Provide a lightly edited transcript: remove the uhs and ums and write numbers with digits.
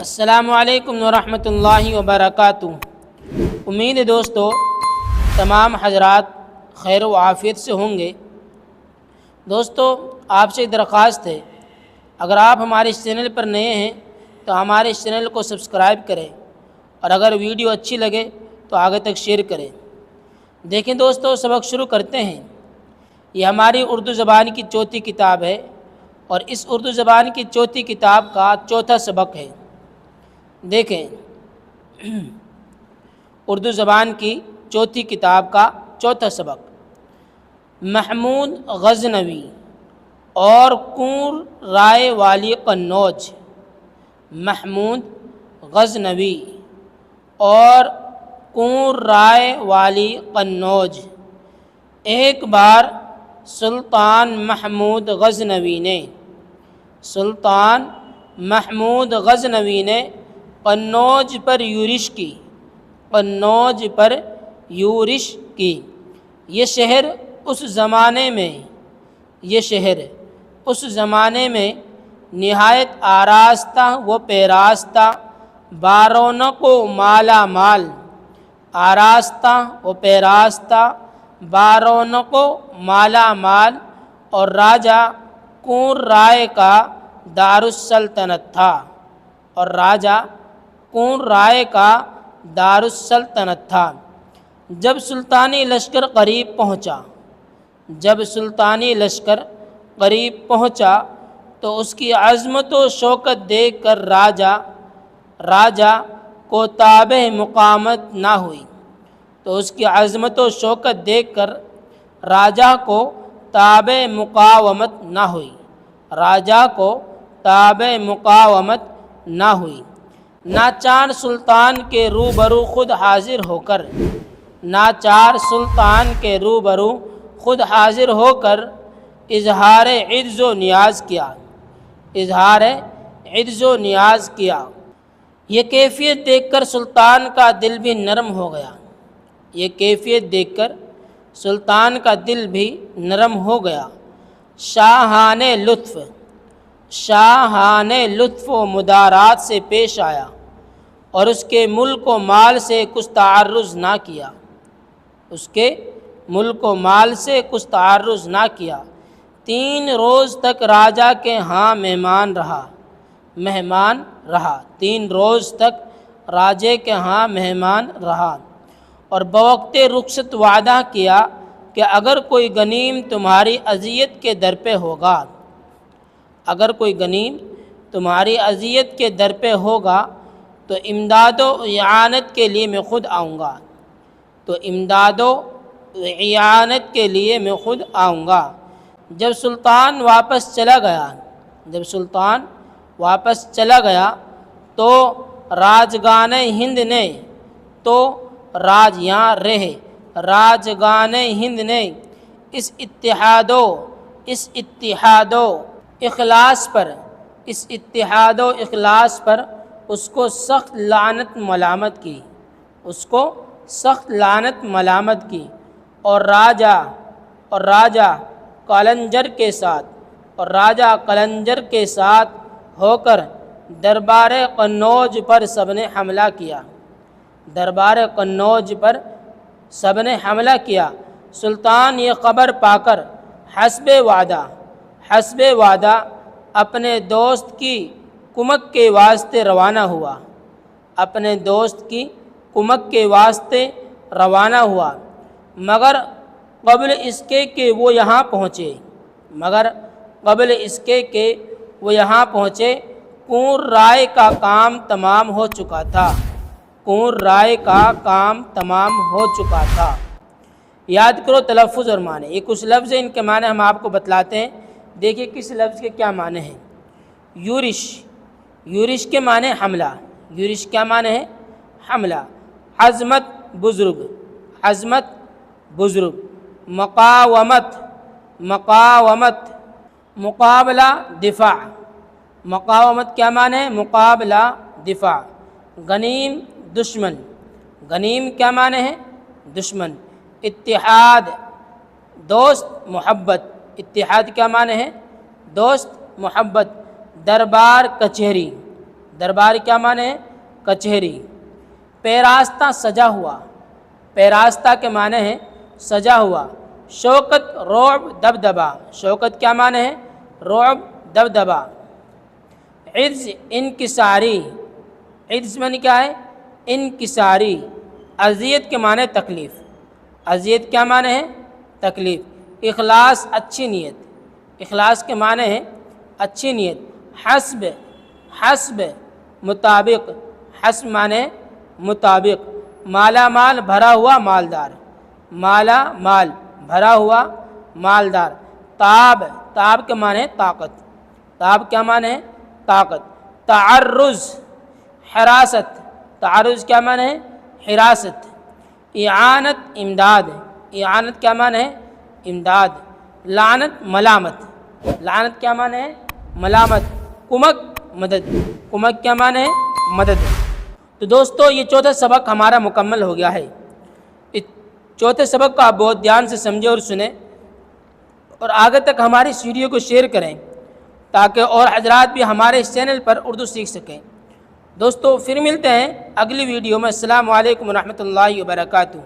السلام علیکم ورحمۃ اللہ وبرکاتہ۔ امید ہے دوستو تمام حضرات خیر و عافیت سے ہوں گے۔ دوستو آپ سے درخواست ہے، اگر آپ ہمارے اس چینل پر نئے ہیں تو ہمارے اس چینل کو سبسکرائب کریں، اور اگر ویڈیو اچھی لگے تو آگے تک شیئر کریں۔ دیکھیں دوستو، سبق شروع کرتے ہیں۔ یہ ہماری اردو زبان کی چوتھی کتاب ہے، اور اس اردو زبان کی چوتھی کتاب کا چوتھا سبق ہے۔ دیکھیں، اردو زبان کی چوتھی کتاب کا چوتھا سبق، محمود غزنوی اور کور رائے والی قنوج۔ محمود غزنوی اور کور رائے والی قنوج۔ ایک بار سلطان محمود غزنوی نے قنوج پر یورش کی۔ یہ شہر اس زمانے میں نہایت آراستہ و پیراستہ، بارونق و مالا مال، اور راجہ کور رائے کا دارالسلطنت تھا۔ جب سلطانی لشکر قریب پہنچا تو اس کی عظمت و شوکت دیکھ کر راجہ کو تابع مقاومت نہ ہوئی۔ ناچار سلطان کے روبرو خود حاضر ہو کر اظہار عجز و نیاز کیا۔ یہ کیفیت دیکھ کر سلطان کا دل بھی نرم ہو گیا۔ شاہانِ لطف و مدارات سے پیش آیا، اور اس کے ملک و مال سے کچھ تعرض نہ کیا۔ 3 روز تک راجہ کے ہاں مہمان رہا، اور بوقت رخصت وعدہ کیا کہ اگر کوئی غنیم تمہاری اذیت کے در پہ ہوگا تو امداد و اعانت کے لیے میں خود آؤں گا۔ جب سلطان واپس چلا گیا تو راجگان ہند نے اس اتحاد و اخلاص پر اس کو سخت لعنت ملامت کی، اور راجہ قلنجر کے ساتھ ہو کر دربار قنوج پر سب نے حملہ کیا۔ سلطان یہ خبر پا کر حسب وعدہ اپنے دوست کی کمک کے واسطے روانہ ہوا، مگر قبل اس کے کہ وہ یہاں پہنچے کور رائے کا کام تمام ہو چکا تھا۔ یاد کرو تلفظ اور معنی، یہ کچھ لفظ ہیں، ان کے معنی ہم آپ کو بتلاتے ہیں۔ دیکھیے کس لفظ کے کیا معنی ہیں۔ یورش کے معنی حملہ، عظمت بزرگ، مقاومت، مقابلہ دفاع، مقاومت کیا معنی ہے؟ مقابلہ دفاع۔ غنیم کیا معنی ہے؟ دشمن۔ اتحاد دوست، محبت، اتحاد کیا معنی ہے؟ دوست، محبت۔ دربار دربار کیا معنی ہے؟ کچہری۔ پیراستہ سجا ہوا، پیراستہ کے معنی ہے سجا ہوا۔ شوکت رعب دبدبا، شوکت کیا معنی ہے؟ رعب دبدبا۔ عجز انکساری، عجز معنی کیا ہے؟ انکساری۔ اذیت کے معنی تکلیف، اذیت کیا معنی ہے؟ تکلیف۔ اخلاص اچھی نیت، اخلاص کے معنی ہے اچھی نیت۔ حسب، حسب مطابق، حسب معنی مطابق۔ مالا مال بھرا ہوا مالدار، مالا مال بھرا ہوا مالدار۔ تاب، تاب کے معنی طاقت، تاب کیا معنی ہے؟ طاقت۔ تعرض حراست، تعرض کیا معنی ہے؟ حراست۔ اعانت امداد، اعانت کیا معنی ہے؟ امداد۔ لعنت ملامت، لعنت کیا معنی ہے؟ ملامت۔ کمک مدد، کمک کیا معنی ہے؟ مدد۔ تو دوستو یہ چوتھا سبق ہمارا مکمل ہو گیا ہے۔ اس چوتھے سبق کو آپ بہت دھیان سے سمجھیں اور سنیں، اور آگے تک ہماری اس ویڈیو کو شیئر کریں تاکہ اور حضرات بھی ہمارے اس چینل پر اردو سیکھ سکیں۔ دوستو پھر ملتے ہیں اگلی ویڈیو میں۔ السلام علیکم ورحمۃ اللہ وبرکاتہ۔